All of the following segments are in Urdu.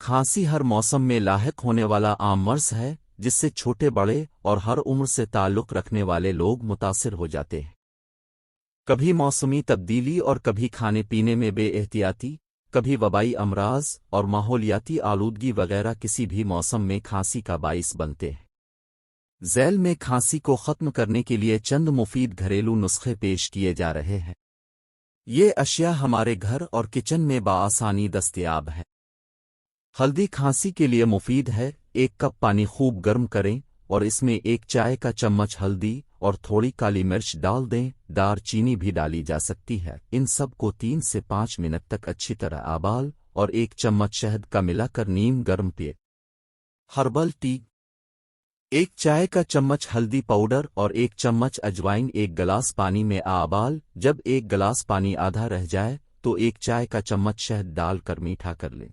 کھانسی ہر موسم میں لاحق ہونے والا عام مرض ہے جس سے چھوٹے بڑے اور ہر عمر سے تعلق رکھنے والے لوگ متاثر ہو جاتے ہیں۔ کبھی موسمی تبدیلی اور کبھی کھانے پینے میں بے احتیاطی، کبھی وبائی امراض اور ماحولیاتی آلودگی وغیرہ کسی بھی موسم میں کھانسی کا باعث بنتے ہیں۔ ذیل میں کھانسی کو ختم کرنے کے لیے چند مفید گھریلو نسخے پیش کیے جا رہے ہیں۔ یہ اشیاء ہمارے گھر اور کچن میں بآسانی دستیاب ہیں۔ ہلدی کھانسی کے لیے مفید ہے۔ 1 کپ پانی خوب گرم کریں اور اس میں 1 چائے کا چمچ ہلدی اور تھوڑی کالی مرچ ڈال دیں۔ دار چینی بھی ڈالی جا سکتی ہے۔ ان سب کو 3 سے 5 منٹ تک اچھی طرح ابال اور 1 چمچ شہد کا ملا کر نیم گرم پیے۔ ہربل ٹی 1 چائے کا چمچ ہلدی پاؤڈر اور 1 چمچ اجوائن 1 گلاس پانی میں ابال۔ جب 1 گلاس پانی آدھا رہ جائے تو 1 چائے کا چمچ شہد ڈال کر میٹھا کر لیں۔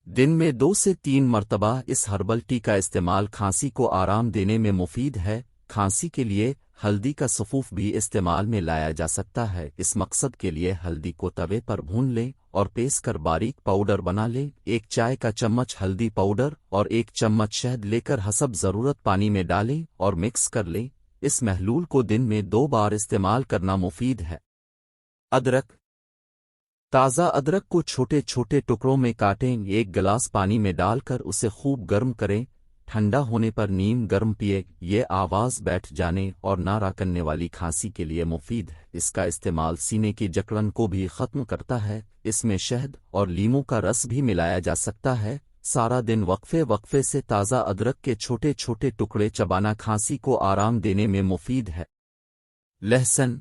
دن میں 2 سے 3 مرتبہ اس ہربل ٹی کا استعمال کھانسی کو آرام دینے میں مفید ہے۔ کھانسی کے لیے ہلدی کا سفوف بھی استعمال میں لایا جا سکتا ہے۔ اس مقصد کے لیے ہلدی کو توے پر بھون لیں اور پیس کر باریک پاؤڈر بنا لیں۔ 1 چائے کا چمچ ہلدی پاؤڈر اور 1 چمچ شہد لے کر حسب ضرورت پانی میں ڈالیں اور مکس کر لیں۔ اس محلول کو دن میں 2 بار استعمال کرنا مفید ہے۔ ادرک تازہ ادرک کو چھوٹے چھوٹے ٹکڑوں میں کاٹیں۔ 1 گلاس پانی میں ڈال کر اسے خوب گرم کریں۔ ٹھنڈا ہونے پر نیم گرم پیے۔ یہ آواز بیٹھ جانے اور نہ راکننے والی کھانسی کے لیے مفید ہے۔ اس کا استعمال سینے کی جکڑن کو بھی ختم کرتا ہے۔ اس میں شہد اور لیموں کا رس بھی ملایا جا سکتا ہے۔ سارا دن وقفے وقفے سے تازہ ادرک کے چھوٹے چھوٹے ٹکڑے چبانا کھانسی کو آرام دینے میں مفید ہے۔ لہسن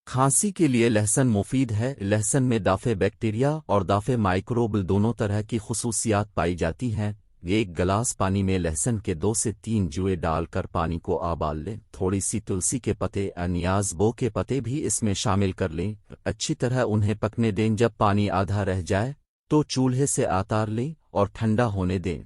کھانسی کے لیے لہسن مفید ہے۔ لہسن میں دافع بیکٹیریا اور دافع مائکروب دونوں طرح کی خصوصیات پائی جاتی ہیں۔ 1 گلاس پانی میں لہسن کے 2 سے 3 جوئے ڈال کر پانی کو ابال لیں۔ تھوڑی سی تلسی کے پتے انیاز بو کے پتے بھی اس میں شامل کر لیں۔ اچھی طرح انہیں پکنے دیں۔ جب پانی آدھا رہ جائے تو چولہے سے اتار لیں اور ٹھنڈا ہونے دیں۔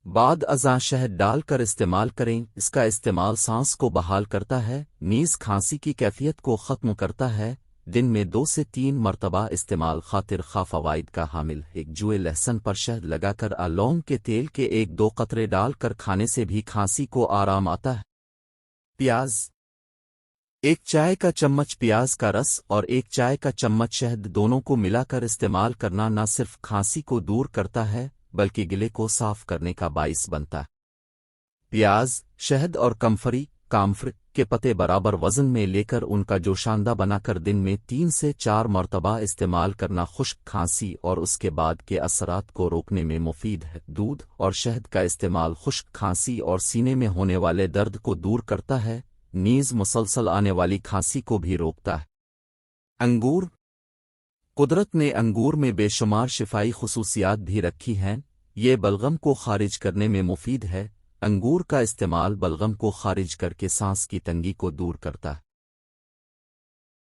بعد ازاں شہد ڈال کر استعمال کریں۔ اس کا استعمال سانس کو بحال کرتا ہے، نیز کھانسی کی کیفیت کو ختم کرتا ہے۔ دن میں 2 سے 3 مرتبہ استعمال خاطر خواہ فوائد کا حامل۔ 1 جوئے لہسن پر شہد لگا کر لونگ کے تیل کے 1-2 قطرے ڈال کر کھانے سے بھی کھانسی کو آرام آتا ہے۔ پیاز 1 چائے کا چمچ پیاز کا رس اور 1 چائے کا چمچ شہد دونوں کو ملا کر استعمال کرنا نہ صرف کھانسی کو دور کرتا ہے بلکہ گلے کو صاف کرنے کا باعث بنتا ہے۔ پیاز، شہد اور کامفر کے پتے برابر وزن میں لے کر ان کا جوشاندہ بنا کر دن میں 3 سے 4 مرتبہ استعمال کرنا خشک کھانسی اور اس کے بعد کے اثرات کو روکنے میں مفید ہے۔ دودھ اور شہد کا استعمال خشک کھانسی اور سینے میں ہونے والے درد کو دور کرتا ہے، نیز مسلسل آنے والی کھانسی کو بھی روکتا ہے۔ انگور قدرت نے انگور میں بے شمار شفائی خصوصیات بھی رکھی ہیں۔ یہ بلغم کو خارج کرنے میں مفید ہے۔ انگور کا استعمال بلغم کو خارج کر کے سانس کی تنگی کو دور کرتا ہے۔